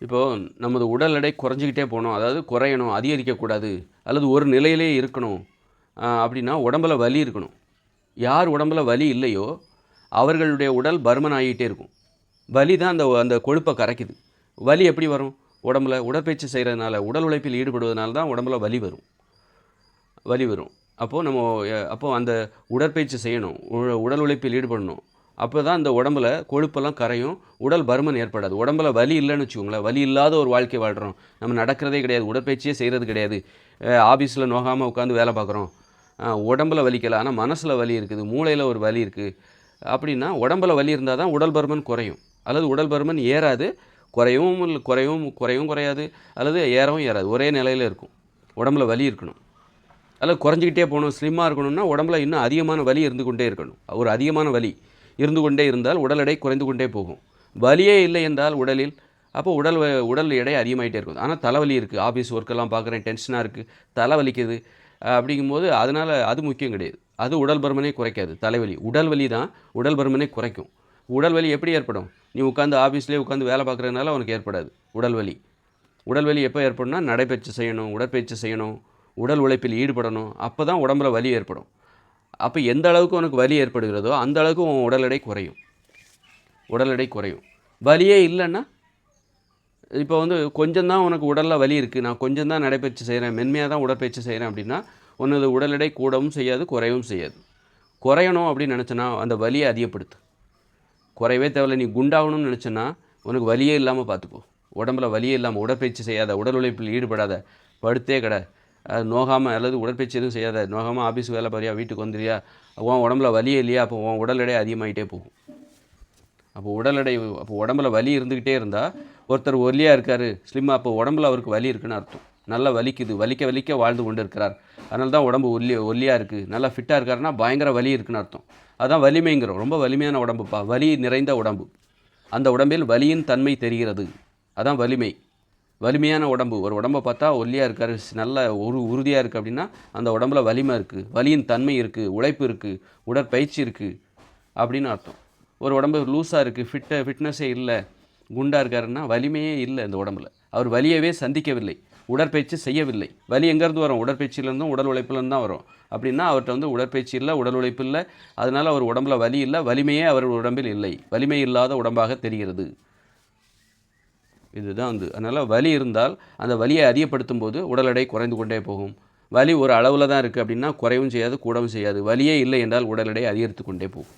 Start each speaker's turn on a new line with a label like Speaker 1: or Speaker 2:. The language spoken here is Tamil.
Speaker 1: இப்போது நமது உடல் எடை குறைஞ்சிக்கிட்டே போகணும், அதாவது குறையணும், அதிகரிக்கக்கூடாது, அல்லது ஒரு நிலையிலே இருக்கணும் அப்படின்னா உடம்புல வலி இருக்கணும். யார் உடம்புல வலி இல்லையோ அவர்களுடைய உடல் பருமன் ஆகிட்டே இருக்கும். வலி தான் அந்த அந்த கொழுப்பை கரைக்குது. வலி எப்படி வரும்? உடம்புல உடற்பயிற்சி செய்கிறதுனால, உடல் உழைப்பில் ஈடுபடுவதனால தான் உடம்புல வலி வரும். அப்போது அப்போது அந்த உடற்பயிற்சி செய்யணும், உடல் உழைப்பில் ஈடுபடணும். அப்போ தான் அந்த உடம்புல கொழுப்பெல்லாம் கரையும், உடல் பருமன் ஏற்படாது. உடம்புல வலி இல்லைன்னு வச்சுக்கோங்களேன், வலி இல்லாத ஒரு வாழ்க்கை வாழ்கிறோம், நம்ம நடக்கிறதே கிடையாது, உடற்பயிற்சியே செய்கிறது கிடையாது, ஆஃபீஸில் நோகாமல் உட்காந்து வேலை பார்க்குறோம், உடம்புல வலிக்கலை ஆனால் மனசில் வலி இருக்குது, மூளையில் ஒரு வலி இருக்குது அப்படின்னா உடம்புல வலி இருந்தால் தான் உடல் பருமன் குறையும். அல்லது உடல் பருமன் ஏறாது, குறையாது, அல்லது ஏறவும் ஏறாது, ஒரே நிலையில் இருக்கும். உடம்புல வலி இருக்கணும், அல்லது குறைஞ்சிக்கிட்டே போகணும். ஸ்லிம்மாக இருக்கணும்னா உடம்புல இன்னும் அதிகமான வலி இருந்து கொண்டே இருக்கணும். ஒரு அதிகமான வலி இருந்து கொண்டே இருந்தால் உடல் எடை குறைந்து கொண்டே போகும். வலியே இல்லை என்றால் உடலில், அப்போ உடல் எடை அதிகமாகிட்டே இருக்கும். ஆனால் தலைவலி இருக்குது, ஆஃபீஸ் ஒர்க்கெல்லாம் பார்க்குறேன், டென்ஷனாக இருக்குது, தலைவலிக்குது அப்படிங்கும்போது அதனால் அது முக்கியம் கிடையாது. அது உடல் பருமனே குறைக்காது. தலைவலி, உடல் வலி தான் உடல் பருமனே குறைக்கும். உடல் வலி எப்படி ஏற்படும்? நீ உட்காந்து ஆஃபீஸ்லேயே உட்காந்து வேலை பார்க்குறதுனால உனக்கு ஏற்படாது உடல் வலி. உடல் வலி எப்போ ஏற்படும்னா நடைப்பயிற்சி செய்யணும், உடற்பயிற்சி செய்யணும், உடல் உழைப்பில் ஈடுபடணும், அப்போ தான் உடம்புல வலி ஏற்படும். அப்போ எந்த அளவுக்கு உனக்கு வலி ஏற்படுகிறதோ அந்த அளவுக்கு உன் உடல் எடை குறையும். வலியே இல்லைன்னா, இப்போ கொஞ்சம் தான் உனக்கு உடலில் வலி இருக்குது, நான் கொஞ்சம் தான் நடைப்பயிற்சி செய்கிறேன், மென்மையாக தான் உடற்பயிற்சி செய்கிறேன் அப்படின்னா உனது உடல் எடை கூடவும் செய்யாது, குறையவும் செய்யாது. குறையணும் அப்படின்னு நினச்சேன்னா அந்த வலியை அதிகப்படுத்து. குறையவே தேவையில்லை. நீ குண்டாகணும்னு நினச்சேன்னா உனக்கு வலியே இல்லாமல் பார்த்துக்கோ. உடம்புல வலியே இல்லாமல், உடற்பயிற்சி செய்யாத, உடல் உழைப்பில் ஈடுபடாத, படுத்தே கடை, நோகாமல், அல்லது உடற்பயிற்சி எதுவும் செய்யாத, நோகாமல் ஆஃபீஸ் வேலை பாரியா, வீட்டுக்கு வந்துடுறியா, உன் உடம்புல வலியே இல்லையா, அப்போ உன் உடல் எடை அதிகமாகிட்டே போகும். அப்போ உடம்புல வலி இருந்துக்கிட்டே இருந்தால், ஒருத்தர் ஒல்லியாக இருக்கார், ஸ்லிம்மாக, அப்போ உடம்புல அவருக்கு வலி இருக்குன்னு அர்த்தம். நல்லா வலிக்குது, வலிக்க வாழ்ந்து கொண்டு இருக்கிறார், அதனால தான் உடம்பு ஒல்லியாக இருக்குது. நல்லா ஃபிட்டாக இருக்காருன்னா பயங்கர வலி இருக்குன்னு அர்த்தம். அதுதான் வலிமைங்கிறோம். ரொம்ப வலிமையான உடம்புப்பா, வலி நிறைந்த உடம்பு, அந்த உடம்பில் வலியின் தன்மை தெரிகிறது, அதான் வலிமை. வலிமையான உடம்பு, ஒரு உடம்பை பார்த்தா ஒல்லியாக இருக்கார், நல்ல உறுதியாக இருக்குது அப்படின்னா அந்த உடம்புல வலிமை இருக்குது, வலியின் தன்மை இருக்குது, உழைப்பு இருக்குது, உடற்பயிற்சி இருக்குது அப்படின்னு அர்த்தம். ஒரு உடம்பு லூஸாக இருக்குது, ஃபிட்னஸே இல்லை, குண்டாக இருக்காருன்னா வலிமையே இல்லை இந்த உடம்புல. அவர் வலியவே சந்திக்கவில்லை, உடற்பயிற்சி செய்யவில்லை. வலி எங்கேருந்து வரும்? உடற்பயிற்சியிலேருந்தும் உடல் உழைப்புலேருந்து தான் வரும். அப்படின்னா அவர்கிட்ட உடற்பயிற்சி இல்லை, உடல் உழைப்பு இல்லை, அதனால் அவர் உடம்புல வலி இல்லை, வலிமையே அவர் உடம்பில் இல்லை, வலிமை இல்லாத உடம்பாக தெரிகிறது. இதுதான் அதனால் வலி இருந்தால் அந்த வலியை அதிகப்படுத்தும் போது உடல் எடை குறைந்து கொண்டே போகும். வலி ஒரு அளவில் தான் இருக்குது அப்படின்னா குறைவும் செய்யாது, கூடவும் செய்யாது. வலியே இல்லை என்றால் உடல் எடை அதிகரித்து கொண்டே போகும்.